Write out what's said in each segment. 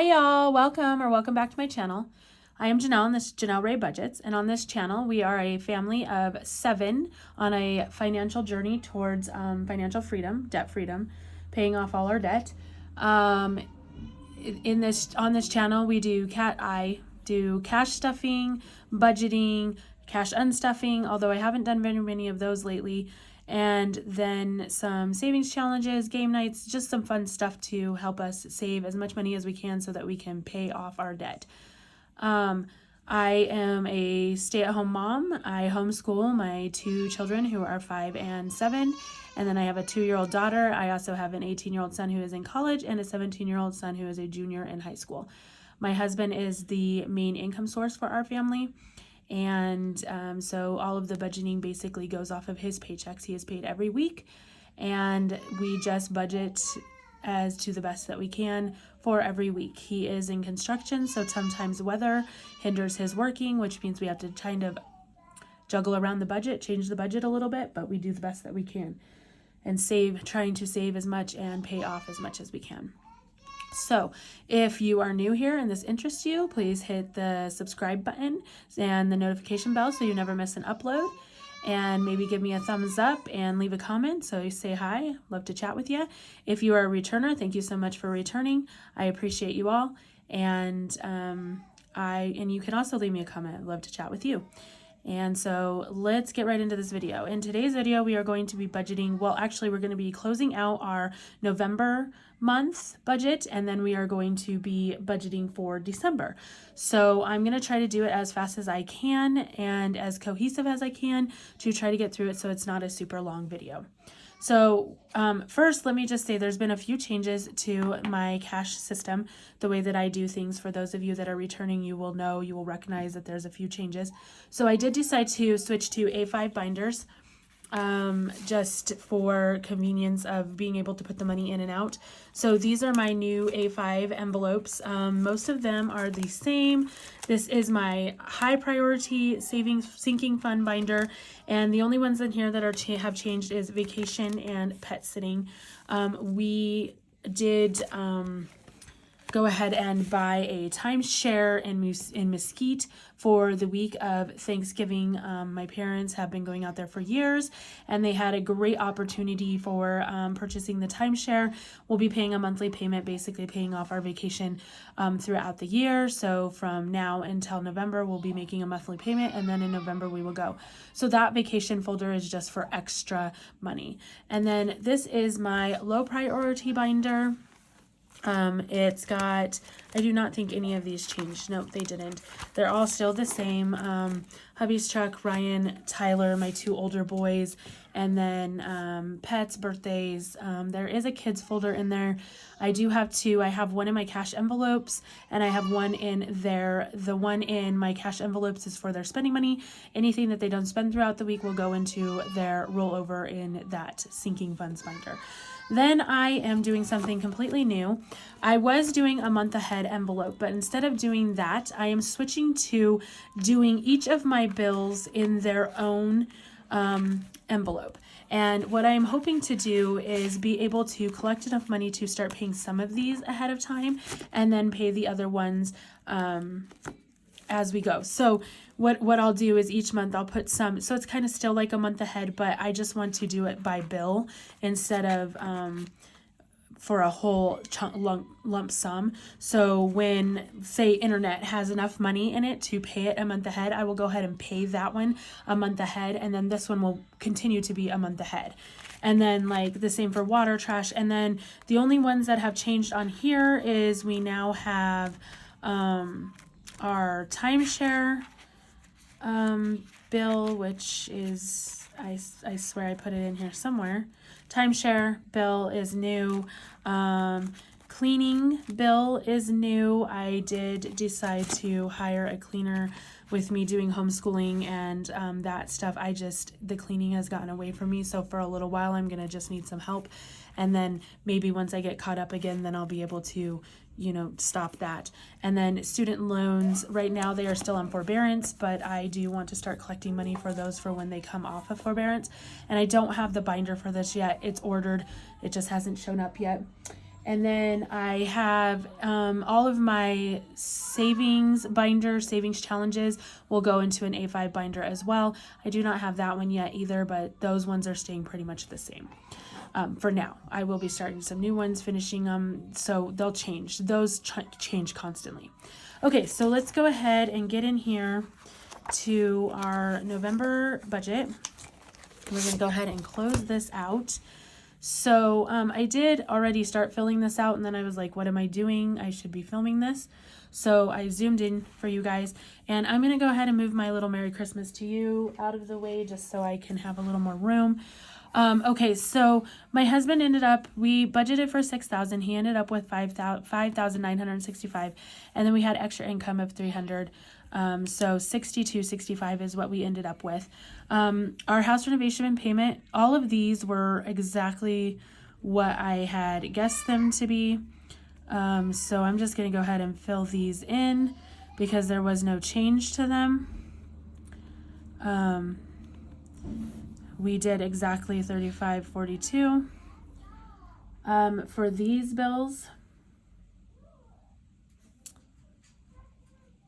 Hi y'all, welcome back to my channel. I am Janelle and this is Janelle Ray Budgets, and on this channel we are a family of 7 on a financial journey towards financial freedom, debt freedom, paying off all our debt. On this channel I do cash stuffing, budgeting, cash unstuffing, although I haven't done very many of those lately, and then some savings challenges, game nights, just some fun stuff to help us save as much money as we can so that we can pay off our debt. I am a stay-at-home mom. I homeschool my 2 children who are 5 and 7, and then I have a 2-year-old daughter. I also have an 18-year-old son who is in college and a 17-year-old son who is a junior in high school. My husband is the main income source for our family, and so all of the budgeting basically goes off of his paychecks. He is paid every week, and we just budget as to the best that we can for every week. He is in construction, so sometimes weather hinders his working, which means we have to kind of juggle around the budget, change the budget a little bit, but we do the best that we can and trying to save as much and pay off as much as we can. So if you are new here and this interests you, please hit the subscribe button and the notification bell so you never miss an upload, and maybe give me a thumbs up and leave a comment so you say hi. Love to chat with you. If you are a returner, thank you so much for returning. I appreciate you all, and you can also leave me a comment. I'd love to chat with you. And so let's get right into this video. In today's video, we are going to be budgeting. Well, actually, we're going to be closing out our November month budget, and then we are going to be budgeting for December. So I'm going to try to do it as fast as I can and as cohesive as I can to try to get through it so it's not a super long video. So first, let me just say there's been a few changes to my cash system, the way that I do things. For those of you that are returning, you will recognize that there's a few changes. So I did decide to switch to A5 binders, just for convenience of being able to put the money in and out. So these are my new A5 envelopes. Most of them are the same. This is my high priority sinking fund binder, and the only ones in here that have changed is vacation and pet sitting. We did go ahead and buy a timeshare in Mesquite for the week of Thanksgiving. My parents have been going out there for years, and they had a great opportunity for purchasing the timeshare. We'll be paying a monthly payment, basically paying off our vacation throughout the year. So from now until November, we'll be making a monthly payment, and then in November we will go. So that vacation folder is just for extra money. And then this is my low priority binder. It's got, I do not think any of these changed. Nope, they didn't. They're all still the same. Hubby's truck, Ryan, Tyler, my 2 older boys, and then pets, birthdays. There is a kids folder in there. I do have 2. I have one in my cash envelopes, and I have one in there. The one in my cash envelopes is for their spending money. Anything that they don't spend throughout the week will go into their rollover in that sinking funds binder. Then I am doing something completely new. I was doing a month ahead envelope, but instead of doing that, I am switching to doing each of my bills in their own envelope. And what I'm hoping to do is be able to collect enough money to start paying some of these ahead of time and then pay the other ones as we go. So what I'll do is each month I'll put some, so it's kind of still like a month ahead, but I just want to do it by bill instead of for a whole lump sum. So when, say, internet has enough money in it to pay it a month ahead, I will go ahead and pay that one a month ahead, and then this one will continue to be a month ahead. And then like the same for water, trash. And then the only ones that have changed on here is we now have our timeshare bill, which is, I swear I put it in here somewhere. Timeshare bill is new. Cleaning bill is new. I did decide to hire a cleaner with me doing homeschooling and that stuff. The cleaning has gotten away from me, so for a little while I'm gonna just need some help, and then maybe once I get caught up again, then I'll be able to stop that. And then student loans, right now they are still on forbearance, but I do want to start collecting money for those for when they come off of forbearance. And I don't have the binder for this yet. It's ordered, it just hasn't shown up yet. And then I have all of my savings binder, savings challenges will go into an A5 binder as well. I do not have that one yet either, but those ones are staying pretty much the same. For now, I will be starting some new ones, finishing them, so they'll change. Those change constantly. Okay, so let's go ahead and get in here to our November budget. We're going to go ahead and close this out. So I did already start filling this out, and then I was like, what am I doing? I should be filming this. So I zoomed in for you guys, and I'm going to go ahead and move my little Merry Christmas to You out of the way just so I can have a little more room. Okay, so my husband we budgeted for $6,000. He ended up with $5,965, and then we had extra income of $300. So $6,265 is what we ended up with. Our house renovation and payment, all of these were exactly what I had guessed them to be. So I'm just going to go ahead and fill these in because there was no change to them. We did exactly $35.42 for these bills.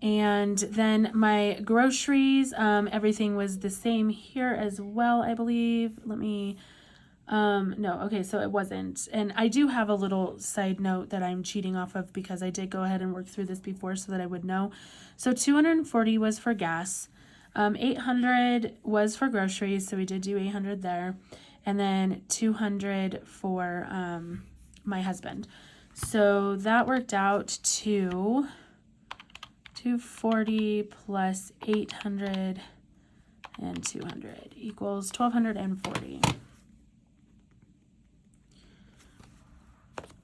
And then my groceries, everything was the same here as well, I believe. No, okay, so it wasn't. And I do have a little side note that I'm cheating off of because I did go ahead and work through this before so that I would know. So $240 was for gas. $800 was for groceries, so we did do $800 there, and then $200 for my husband. So that worked out to $240 plus $800 and $200 equals $1,240.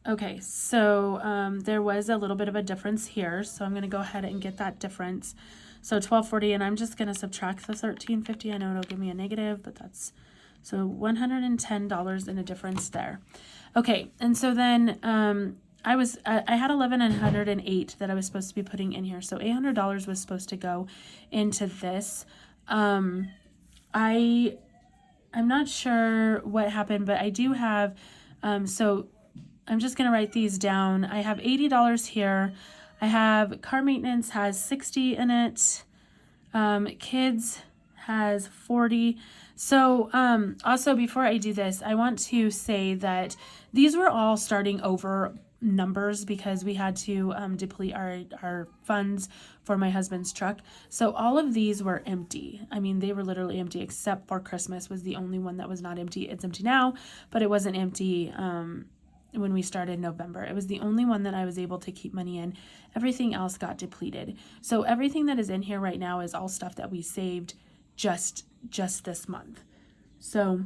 Okay, so there was a little bit of a difference here, so I'm going to go ahead and get that difference. So $1,240, and I'm just going to subtract the $1,350. I know it'll give me a negative, but that's so $110 in a difference there. Okay, and so then I had $1,108 that I was supposed to be putting in here, so $800 was supposed to go into this. I'm not sure what happened, but I do have so I'm just going to write these down. I have $80 here. I have car maintenance has $60 in it. Kids has $40. So also before I do this, I want to say that these were all starting over numbers because we had to deplete our funds for my husband's truck. So all of these were empty. I mean, they were literally empty except for Christmas was the only one that was not empty. It's empty now, but it wasn't empty when we started November. It was the only one that I was able to keep money in. Everything else got depleted. So everything that is in here right now is all stuff that we saved just this month. So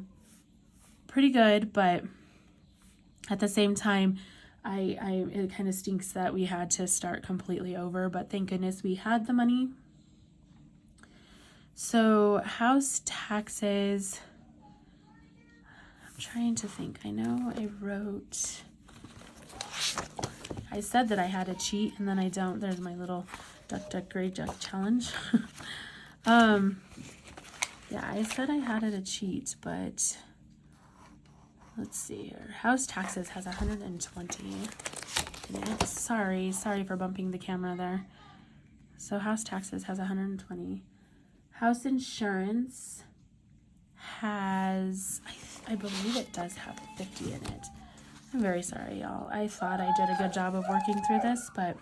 pretty good, but at the same time, it kind of stinks that we had to start completely over, but thank goodness we had the money. So house taxes, trying to think. I know I said that I had a cheat and then I don't. There's my little duck gray duck challenge. Yeah, I said I had it a cheat, but let's see here. House taxes has 120 in it. Sorry for bumping the camera there. So house taxes has 120. House insurance has, I believe it does have 50 in it. I'm very sorry, y'all. I thought I did a good job of working through this, but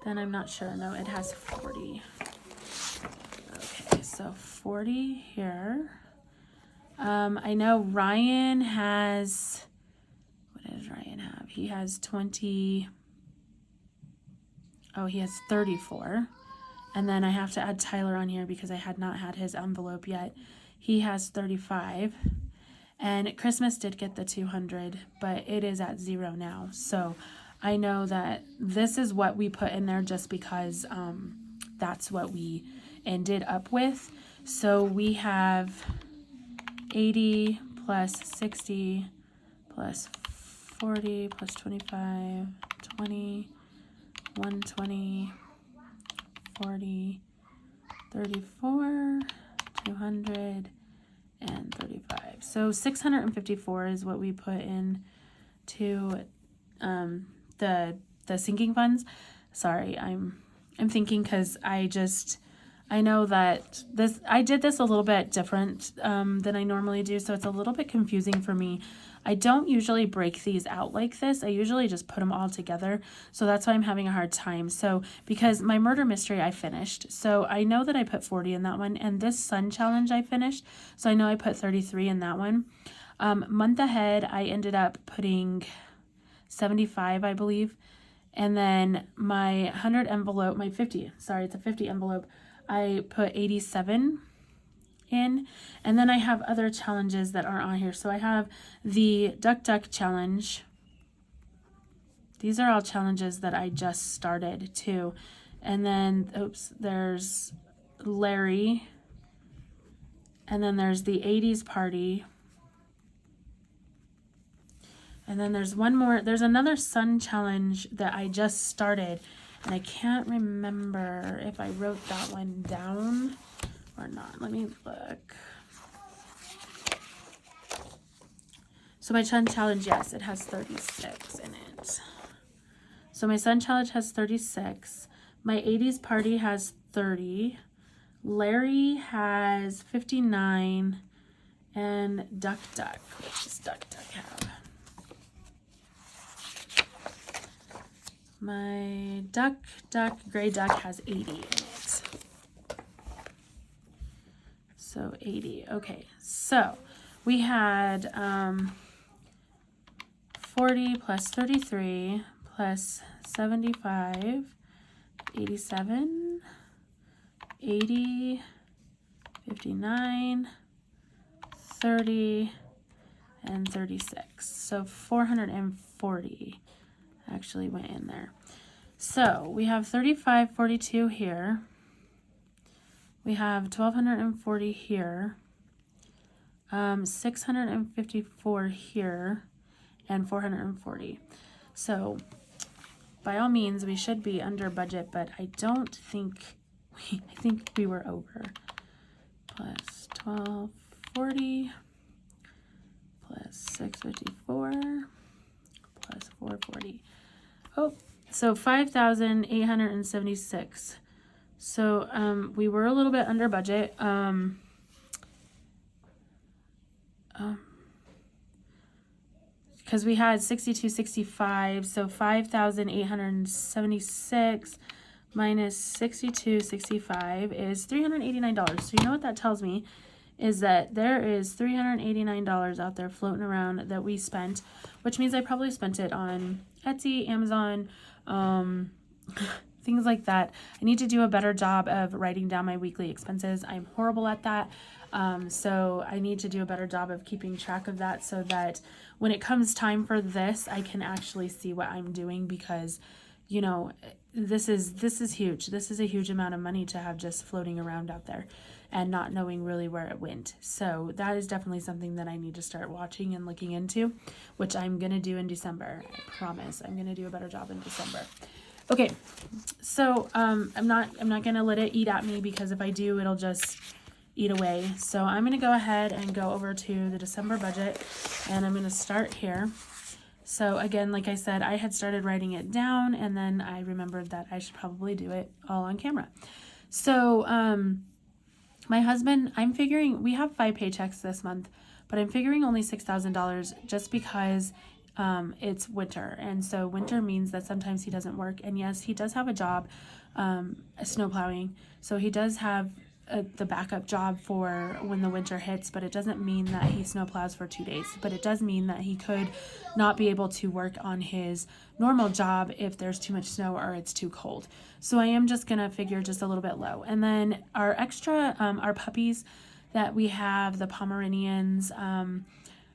then I'm not sure. No, it has 40. Okay, so 40 here. I know Ryan has, what does Ryan have? He has 20. Oh, he has 34. And then I have to add Tyler on here because I had not had his envelope yet. He has 35. And Christmas did get the 200, but it is at 0 now. So I know that this is what we put in there just because that's what we ended up with. So we have 80 plus 60 plus 40 plus 25, 20, 120, 40, 34, 200, and 35. So 654 is what we put in to the sinking funds. Sorry, I'm thinking because I know that I did this a little bit different than I normally do, so it's a little bit confusing for me. I don't usually break these out like this. I usually just put them all together, so that's why I'm having a hard time. So because my murder mystery I finished, so I know that I put 40 in that one, and this sun challenge I finished, so I know I put 33 in that one. Month ahead, I ended up putting 75, I believe, and then my 100 envelope, my 50, sorry, it's a 50 envelope, I put 87 in, and then I have other challenges that aren't on here. So I have the Duck challenge. These are all challenges that I just started too. And then, oops, there's Larry, and then there's the 80s party. And then there's one more, there's another sun challenge that I just started, and I can't remember if I wrote that one down or not. Let me look. So my sun challenge, yes, it has 36 in it. So my sun challenge has 36. My 80s party has 30. Larry has 59. And Duck, what does Duck have? My gray duck has 80 in it. So 80. Okay, so we had 40 plus 33 plus 75, 87, 80, 59, 30, and 36. So 440 actually went in there. So we have 3542 here. We have 1240 here. 654 here, and 440. So by all means we should be under budget, but I don't think I think we were over. Plus 1240 plus 654 plus 440. Oh, so 5,876. So we were a little bit under budget. Because we had 6265, so 5,876 minus 6265 is $389. So you know what that tells me is that there is $389 out there floating around that we spent, which means I probably spent it on Etsy, Amazon, things like that. I need to do a better job of writing down my weekly expenses. I'm horrible at that. So I need to do a better job of keeping track of that so that when it comes time for this, I can actually see what I'm doing, because, you know, this is huge. This is a huge amount of money to have just floating around out there and not knowing really where it went. So that is definitely something that I need to start watching and looking into, which I'm going to do in December. I promise I'm going to do a better job in December. Okay. So, I'm not going to let it eat at me, because if I do, it'll just eat away. So I'm going to go ahead and go over to the December budget, and I'm going to start here. So again, like I said, I had started writing it down, and then I remembered that I should probably do it all on camera. So, my husband, I'm figuring we have 5 paychecks this month, but I'm figuring only $6,000 just because it's winter. And so winter means that sometimes he doesn't work. And yes, he does have a job, snow plowing. So he does have the backup job for when the winter hits, but it doesn't mean that he snow plows for 2 days. But it does mean that he could not be able to work on his normal job if there's too much snow or it's too cold. So I am just going to figure just a little bit low. And then our extra, our puppies that we have, the Pomeranians,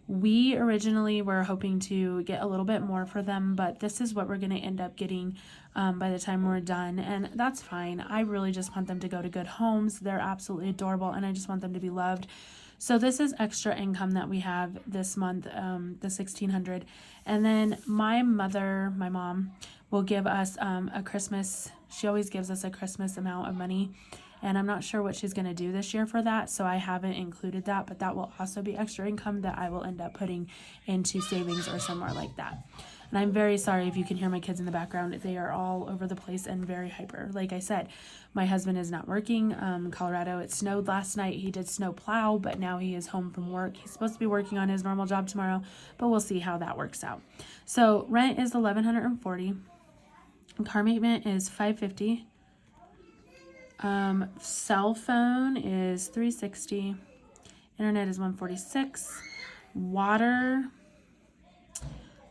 we originally were hoping to get a little bit more for them, but this is what we're going to end up getting by the time we're done, and that's fine. I really just want them to go to good homes. They're absolutely adorable, and I just want them to be loved. So this is extra income that we have this month, the $1,600. And then my mom, will give us a Christmas. She always gives us a Christmas amount of money. And I'm not sure what she's going to do this year for that, so I haven't included that, but that will also be extra income that I will end up putting into savings or somewhere like that. And I'm very sorry if you can hear my kids in the background. They are all over the place and very hyper. Like I said, my husband is not working. In Colorado, it snowed last night. He did snow plow, but now he is home from work. He's supposed to be working on his normal job tomorrow, but we'll see how that works out. So rent is $1,140. Car maintenance is $550. Cell phone is $360. Internet is $146. Water,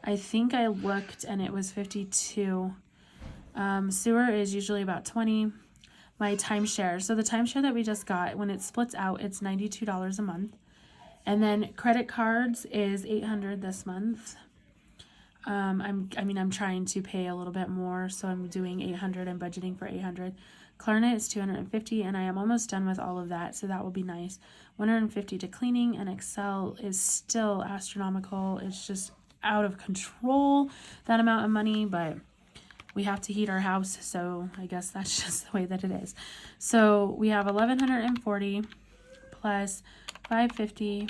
I think I looked and it was $52. Sewer is usually about $20. My timeshare, so the timeshare that we just got, when it splits out, it's $92 a month. And then credit cards is $800 this month. I'm trying to pay a little bit more, so I'm doing $800. I'm budgeting for $800. Klarna is $250, and I am almost done with all of that, so that will be nice. $150 to cleaning, and Excel is still astronomical. It's just out of control, that amount of money, but we have to heat our house, so I guess that's just the way that it is. So we have $1,140 plus $550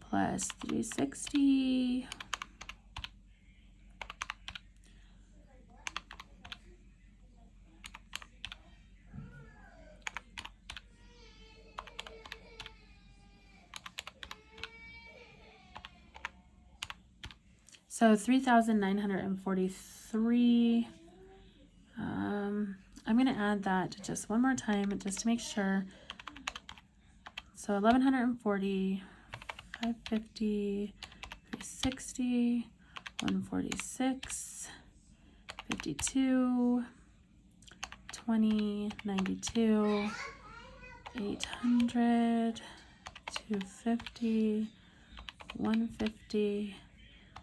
plus $360. So $3,943. I'm going to add that just one more time just to make sure. So $1,140, $550, $360, $146, $52, $20, $92, $800, $250, $150,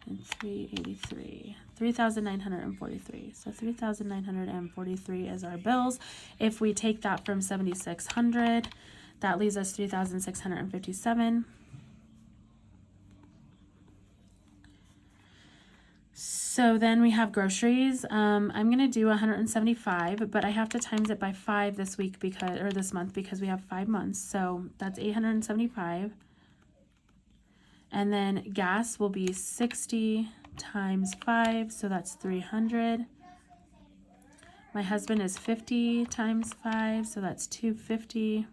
and $383. $3,943. So $3,943 is our bills. If we take that from $7,600, that leaves us $3,657. So then we have groceries. I'm gonna do $175, but I have to times it by 5 this week this month because we have 5 months. So that's $875. And then gas will be 60 times 5, so that's $300. My husband is 50 times 5, so that's $250.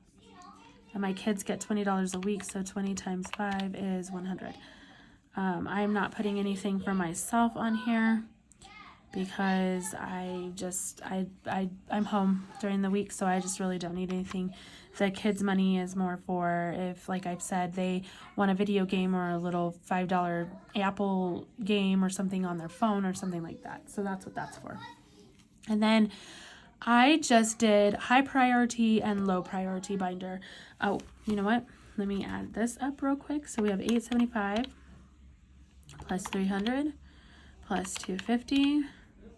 And my kids get $20 a week, so 20 times 5 is $100. I'm not putting anything for myself on here because I'm home during the week, so I just really don't need anything. The kids' money is more for if, like I've said, they want a video game or a little $5 Apple game or something on their phone or something like that. So that's what that's for. And then I just did high priority and low priority binder. Oh, you know what? Let me add this up real quick. So we have $875 plus $300 plus $250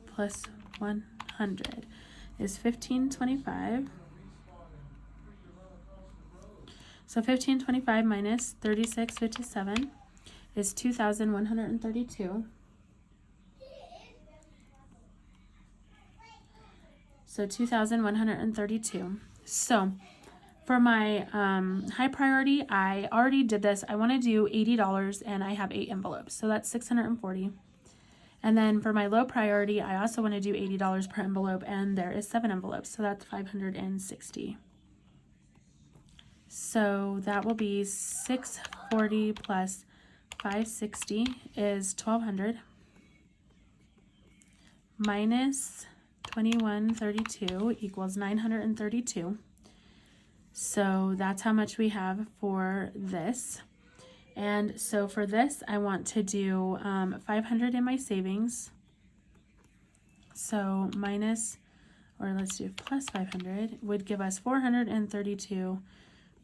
plus $100 is $1,525. So $1,525 minus $3,657 is $2,132. So $2,132. So for my high priority, I already did this. I want to do $80 and I have 8 envelopes. So that's $640. And then for my low priority, I also want to do $80 per envelope and there is 7 envelopes. So that's $560. So that will be $640 plus $560 is $1,200 minus $2,132 equals $932. So that's how much we have for this. And so for this, I want to do $500 in my savings. So minus, or let's do plus 500 would give us $432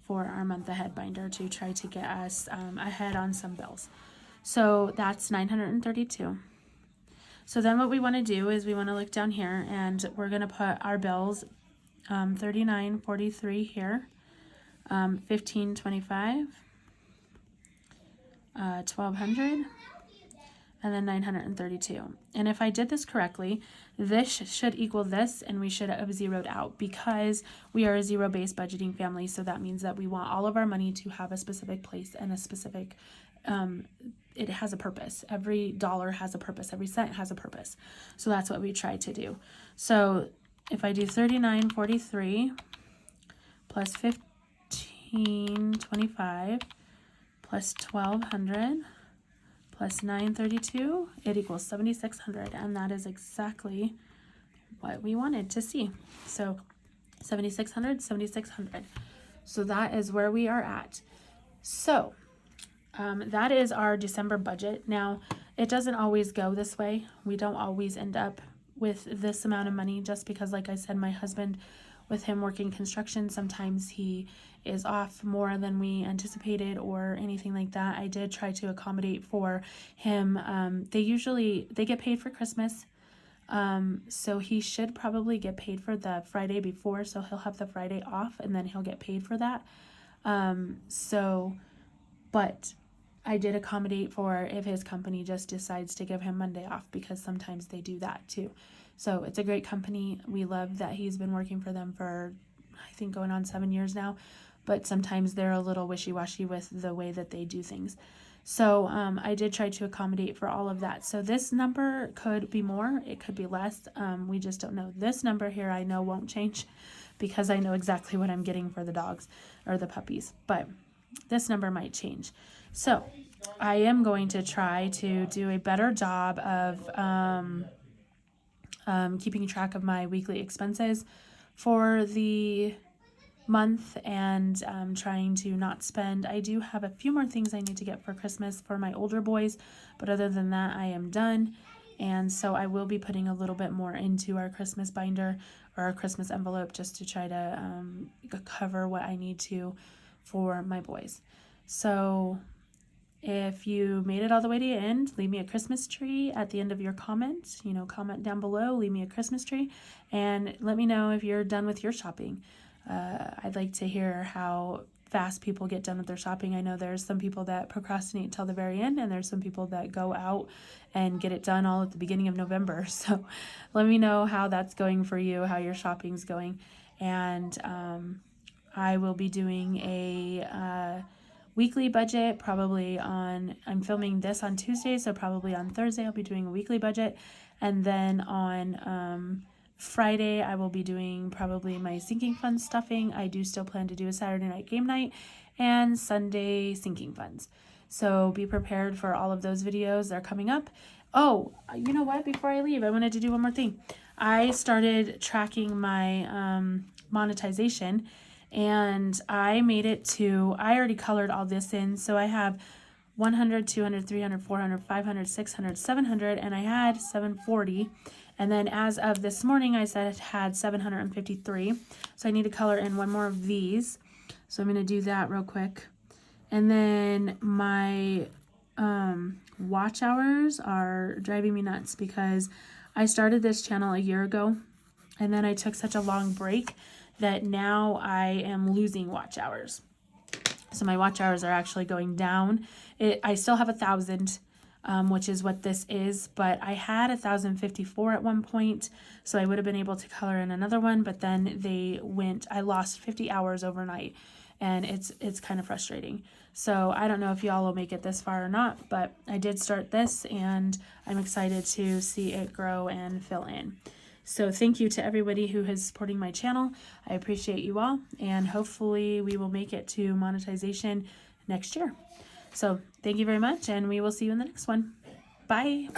for our month ahead binder to try to get us ahead on some bills. So that's $932. So then what we want to do is we want to look down here and we're going to put our bills $39.43 here, $15.25, $1,200, and then $932. And if I did this correctly, this should equal this, and we should have zeroed out because we are a zero-based budgeting family. So that means that we want all of our money to have a specific place and a specific it has a purpose. Every dollar has a purpose. Every cent has a purpose. So that's what we try to do. So if I do $39.43 plus $15.25 plus $1,200 plus $9.32, it equals $7,600, and that is exactly what we wanted to see. So $7,600. So that is where we are at. So that is our December budget. Now, it doesn't always go this way. We don't always end up with this amount of money just because, like I said, my husband, with him working construction, sometimes he is off more than we anticipated or anything like that. I did try to accommodate for him. They get paid for Christmas. So he should probably get paid for the Friday before, so he'll have the Friday off and then he'll get paid for that. But I did accommodate for if his company just decides to give him Monday off, because sometimes they do that too. So it's a great company. We love that he's been working for them for, I think, going on 7 years now, but sometimes they're a little wishy-washy with the way that they do things. So I did try to accommodate for all of that. So this number could be more, it could be less. We just don't know. This number here I know won't change because I know exactly what I'm getting for the dogs or the puppies, but this number might change. So I am going to try to do a better job of keeping track of my weekly expenses for the month and trying to not spend. I do have a few more things I need to get for Christmas for my older boys, but other than that, I am done. And so I will be putting a little bit more into our Christmas binder or our Christmas envelope just to try to cover what I need to for my boys. So if you made it all the way to the end, leave me a Christmas tree at the end of your comment. Comment down below, leave me a Christmas tree, and let me know if you're done with your shopping. I'd like to hear how fast people get done with their shopping. I know there's some people that procrastinate till the very end, and there's some people that go out and get it done all at the beginning of November. So let me know how that's going for you, how your shopping's going. And I will be doing a weekly budget I'm filming this on Tuesday, so probably on Thursday I'll be doing a weekly budget. And then on Friday, I will be doing probably my sinking fund stuffing. I do still plan to do a Saturday night game night and Sunday sinking funds. So be prepared for all of those videos. They're coming up. Oh, you know what? Before I leave, I wanted to do one more thing. I started tracking my monetization, and I made it to, I already colored all this in. So I have 100, 200, 300, 400, 500, 600, 700, and I had 740. And then as of this morning, I said it had 753. So I need to color in one more of these. So I'm going to do that real quick. And then my watch hours are driving me nuts because I started this channel a year ago. And then I took such a long break that now I am losing watch hours. So my watch hours are actually going down. I still have 1,000. Which is what this is, but I had 1,054 at one point, so I would have been able to color in another one, but then I lost 50 hours overnight, and it's kind of frustrating. So I don't know if y'all will make it this far or not, but I did start this, and I'm excited to see it grow and fill in. So thank you to everybody who is supporting my channel. I appreciate you all, and hopefully we will make it to monetization next year. So thank you very much, and we will see you in the next one. Bye.